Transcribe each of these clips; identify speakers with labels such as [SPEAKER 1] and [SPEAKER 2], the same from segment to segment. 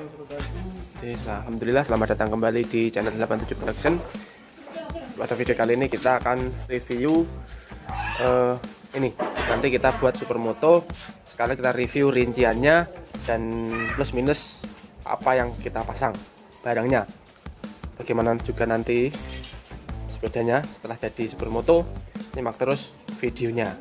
[SPEAKER 1] Alhamdulillah, selamat datang kembali di channel 87 Production. Pada video kali ini kita akan review ini. Nanti kita buat supermoto. Sekali kita review rinciannya dan plus minus apa yang kita pasang barangnya. Bagaimana juga nanti sepedanya setelah jadi supermoto. Simak terus videonya.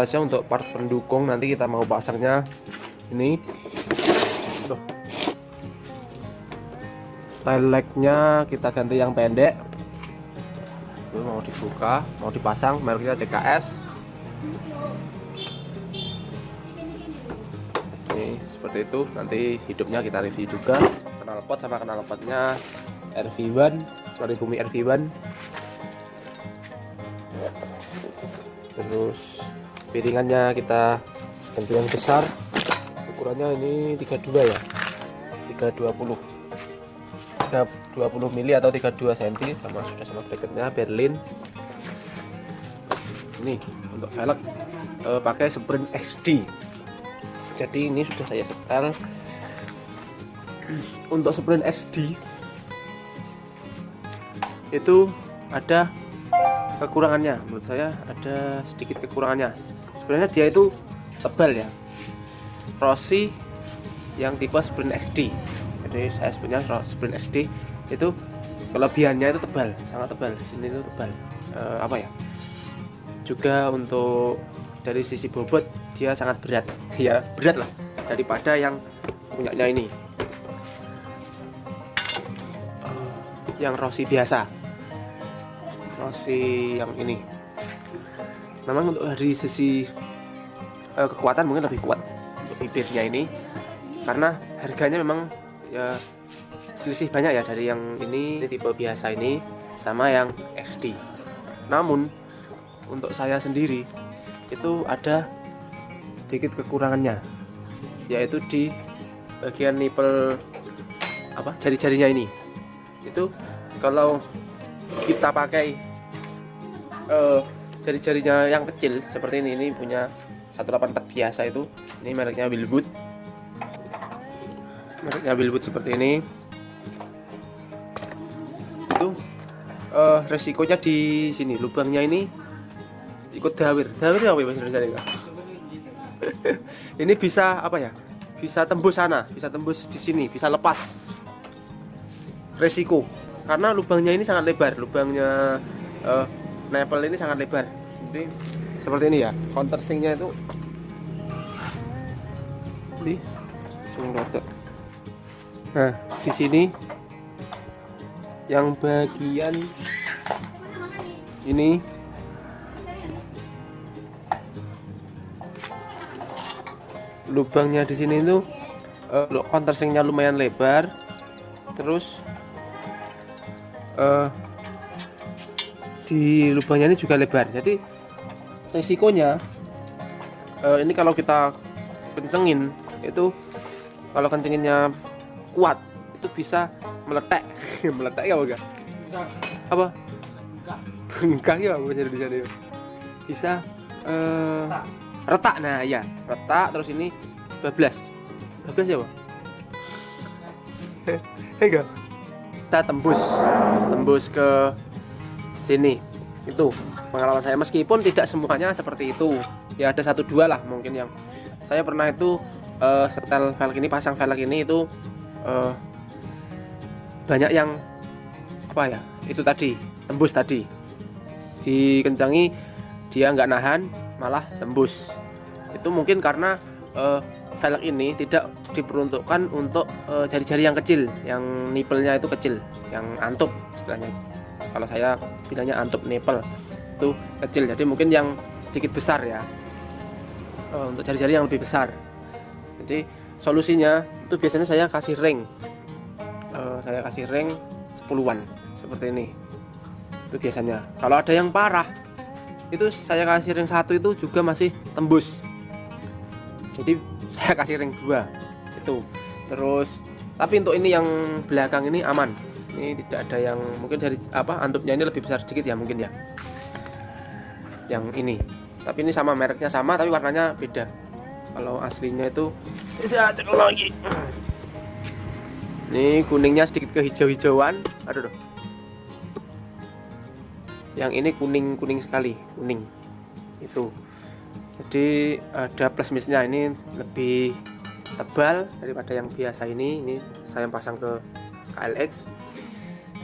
[SPEAKER 1] Saja untuk part pendukung nanti kita mau pasangnya ini. Tuh. Tail legnya kita ganti yang pendek. Tuh, mau dibuka, mau dipasang, mereknya CKS. Ini seperti itu. Nanti hidupnya kita review juga. Knalpot sama knalpotnya RV1, sorry Bumi RV1. Terus piringannya kita ganti yang besar, ukurannya ini 32 ya, 320 mili atau 32 cm, sama sudah sama bracketnya Berlin. Ini untuk velg pakai Sprint XD, jadi ini sudah saya setel. Untuk Sprint XD itu ada kekurangannya, menurut saya ada sedikit kekurangannya. Sebenarnya dia itu tebal ya, Rossi yang tipe Sprint XD. Jadi saya punya Sprint XD itu kelebihannya itu tebal, sangat tebal. Di sini itu tebal. Apa ya? Juga untuk dari sisi bobot dia sangat berat, ya berat lah daripada yang punyanya ini, yang Rossi biasa. Rossi yang ini memang untuk dari sisi kekuatan mungkin lebih kuat untuk bibirnya ini, karena harganya memang ya selisih banyak ya dari yang ini tipe biasa ini sama yang XD. Namun untuk saya sendiri itu ada sedikit kekurangannya, yaitu di bagian nipel apa jari-jarinya ini. Itu kalau kita pakai jari-jarinya yang kecil seperti ini punya 184 biasa, itu ini mereknya Wilwood, seperti ini. Itu resikonya di sini, lubangnya ini ikut dawir apa ya bahasa Indonesia? Ini bisa apa ya, bisa tembus sana, bisa tembus di sini, bisa lepas. Resiko karena lubangnya ini sangat lebar, lubangnya nipple ini sangat lebar. Jadi seperti ini ya, countersingnya itu di nah di sini yang bagian ini lubangnya di sini itu countersingnya lumayan lebar. Terus di lubangnya ini juga lebar, jadi risikonya ini kalau kita kencengin itu, kalau kencenginnya kuat itu bisa meletek. Meletek ya enggak? Apa? Bengkak ya bahasa Indonesia itu. Bisa retak. Nah ya, retak. Terus ini bablas ya Pak? Enggak? Kita tembus ke sini. Itu pengalaman saya, meskipun tidak semuanya seperti itu ya, ada 1-2 lah mungkin yang saya pernah itu setel velg ini, pasang velg ini itu banyak yang apa ya, itu tadi tembus, tadi dikencangi dia nggak nahan malah tembus. Itu mungkin karena velg ini tidak diperuntukkan untuk jari-jari yang kecil, yang nipelnya itu kecil, yang antup istilahnya. Kalau saya bilangnya antup nipel itu kecil, jadi mungkin yang sedikit besar ya, untuk jari-jari yang lebih besar. Jadi solusinya itu biasanya saya kasih ring, 10-an seperti ini. Itu biasanya. Kalau ada yang parah itu saya kasih ring 1 itu juga masih tembus, jadi saya kasih ring 2 itu. Terus tapi untuk ini yang belakang ini aman, ini tidak ada yang, mungkin dari apa antupnya ini lebih besar sedikit ya mungkin ya. yang ini. Tapi ini sama, mereknya sama tapi warnanya beda. Kalau aslinya itu bisa cek lagi. Ini kuningnya sedikit kehijau-hijauan. Aduh. Yang ini kuning sekali, kuning. Itu. Jadi ada plus minusnya, ini lebih tebal daripada yang biasa ini. Ini saya pasang ke KLX.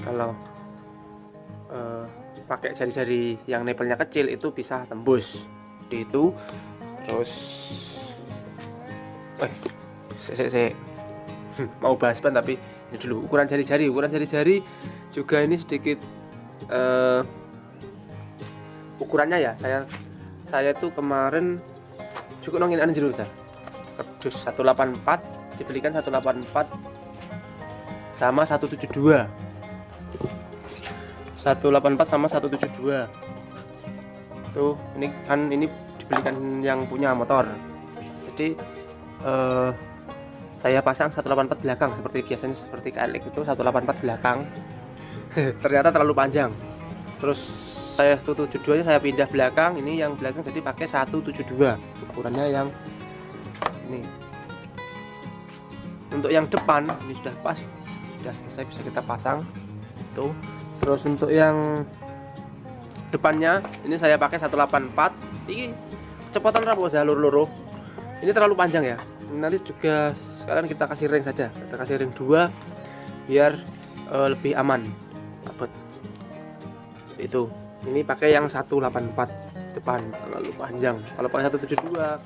[SPEAKER 1] Kalau pakai jari-jari yang nempelnya kecil itu bisa tembus. Seperti itu. Terus saya mau bahas ban, tapi ini dulu ukuran jari-jari. Ukuran jari-jari juga ini sedikit ukurannya ya. Saya tuh kemarin cukup nongin anjir besar. Kerdus 184 dibelikan 184 sama 172. 184 sama 172. Tuh, ini kan ini dibelikan yang punya motor. Jadi saya pasang 184 belakang seperti biasanya, seperti KLX itu 184 belakang. Ternyata terlalu panjang. Terus saya 172 nya saya pindah belakang, ini yang belakang jadi pakai 172 ukurannya yang ini. Untuk yang depan ini sudah pas, sudah selesai, bisa kita pasang tuh. Terus untuk yang depannya ini saya pakai 184. Ini kecepatan rapo jalur loro ini terlalu panjang ya. Nanti juga sekarang kita kasih ring saja, kita kasih ring 2 biar lebih aman abot. Itu ini pakai yang 184 depan, terlalu panjang. Kalau pakai 172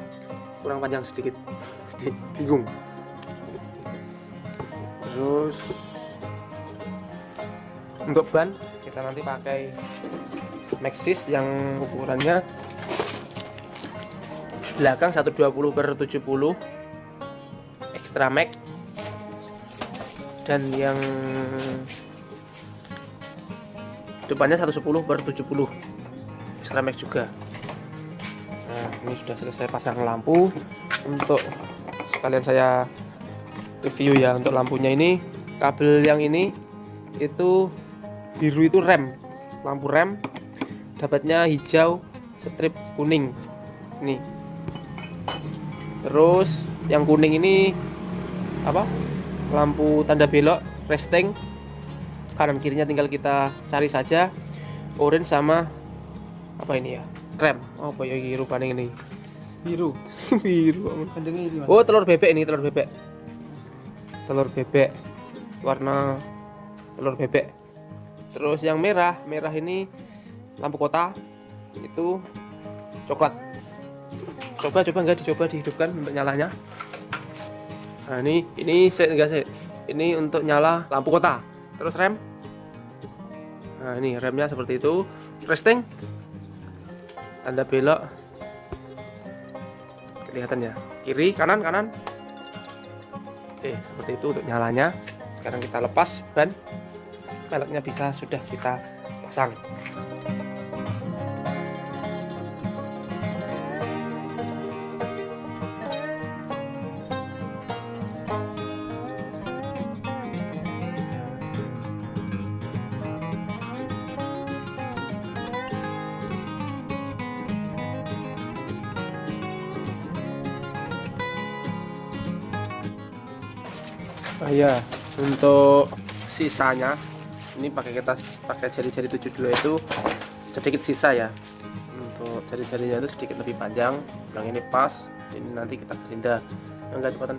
[SPEAKER 1] kurang panjang sedikit bingung. Terus untuk ban kita nanti pakai Maxxis yang ukurannya belakang 120/70 Extra Max, dan yang depannya 110/70 Extra Max juga. Nah, ini sudah selesai pasang lampu. Untuk sekalian saya review ya, untuk lampunya ini kabel yang ini itu biru itu rem, lampu rem, dapatnya hijau strip kuning nih. Terus yang kuning ini apa, lampu tanda belok resting, kanan kirinya tinggal kita cari saja. Orange sama apa ini ya, rem apa ya ini rupanya ini biru. Biru oh telur bebek, ini telur bebek warna telur bebek. Terus yang merah ini lampu kota, itu coklat. Coba enggak dicoba dihidupkan untuk nyalanya. Nah ini ini untuk nyala lampu kota. Terus rem, nah ini remnya seperti itu. Resting, tanda belok kelihatan ya, kiri kanan. Oke, seperti itu untuk nyalanya. Sekarang kita lepas ban, peleknya bisa sudah kita pasang. Ya, untuk sisanya ini kita pakai jari-jari 72 itu sedikit sisa ya. Untuk jari-jarinya itu sedikit lebih panjang, yang ini pas, ini nanti kita gerinda. Enggak cepatan.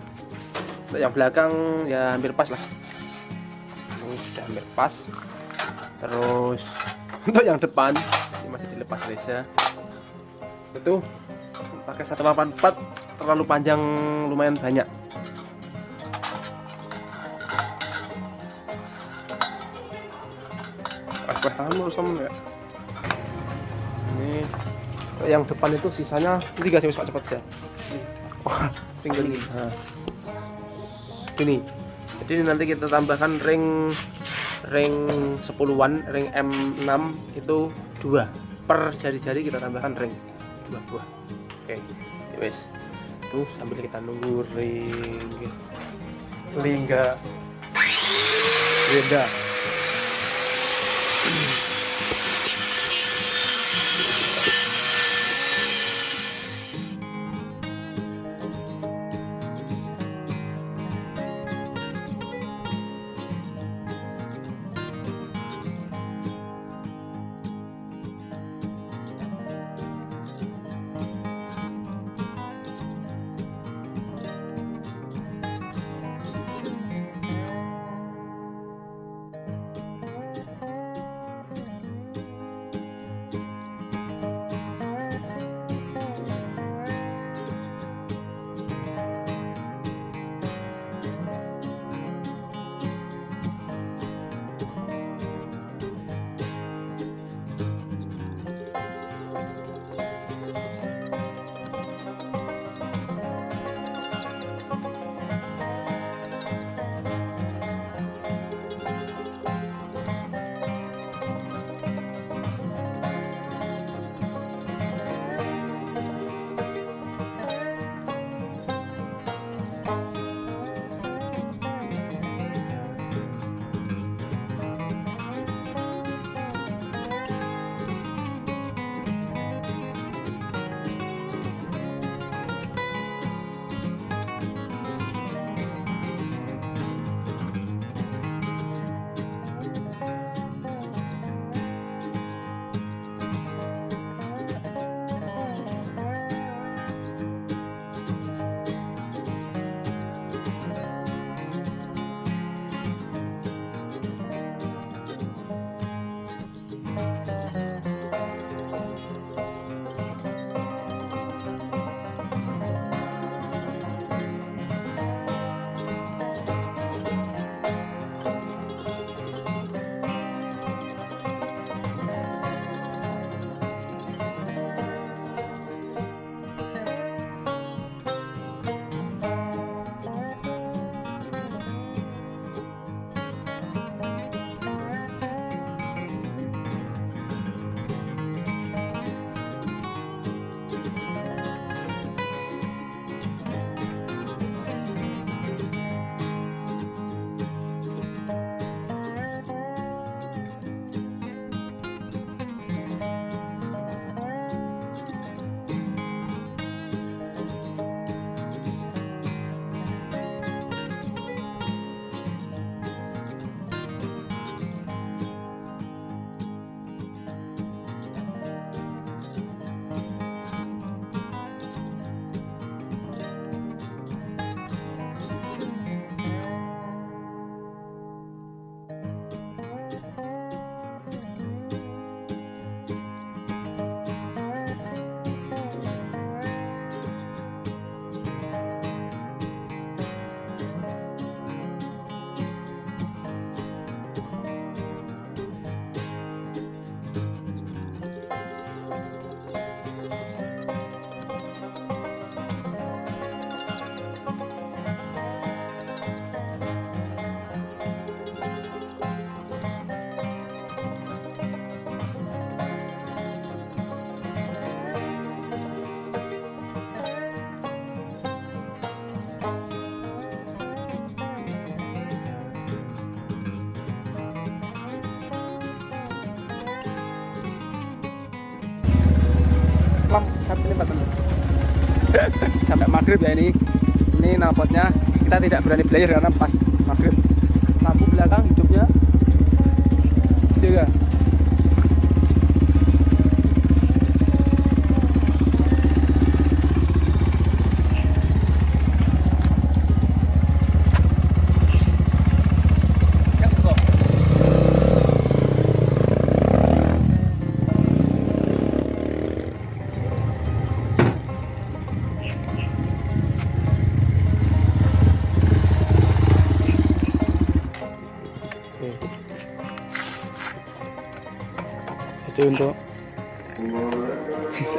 [SPEAKER 1] Untuk yang belakang ya hampir pas lah. Ini sudah hampir pas. Terus untuk yang depan ini masih dilepas reza. Itu pakai 184 terlalu panjang, lumayan banyak. Sama ya. Ini yang depan itu sisanya ini gak sih cepat ya. Single ini. Nah, ini. Jadi nanti kita tambahkan ring 10-an, ring M6 itu 2 per jari-jari, kita tambahkan ring 2 buah. Oke, wes. Tuh sambil kita nunggu lingga beda.
[SPEAKER 2] lam sampai ini sampai maghrib ya ini knalpotnya kita tidak berani belajar karena pas maghrib. Lampu belakang hidupnya juga. Jadi untuk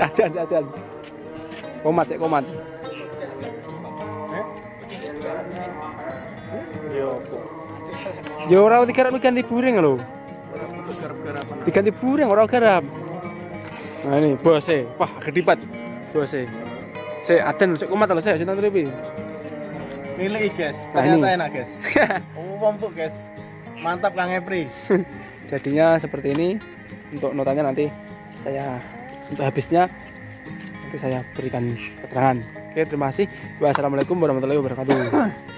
[SPEAKER 2] hati-hati komat sih komat. Yo ora digarap ganti buring lho. Diganti buring ora garap. Nah ini bose, wah gedipat bose. Saya aden sik komat lho saya sinten ripi.
[SPEAKER 3] Milih guys,
[SPEAKER 2] Nah,
[SPEAKER 3] ternyata
[SPEAKER 2] ini.
[SPEAKER 3] enak guys. Empuk guys. Mantap Kang Epri.
[SPEAKER 2] Jadinya seperti ini. Untuk notanya nanti saya untuk habisnya nanti saya berikan keterangan. Oke, terima kasih. Wassalamualaikum warahmatullahi wabarakatuh.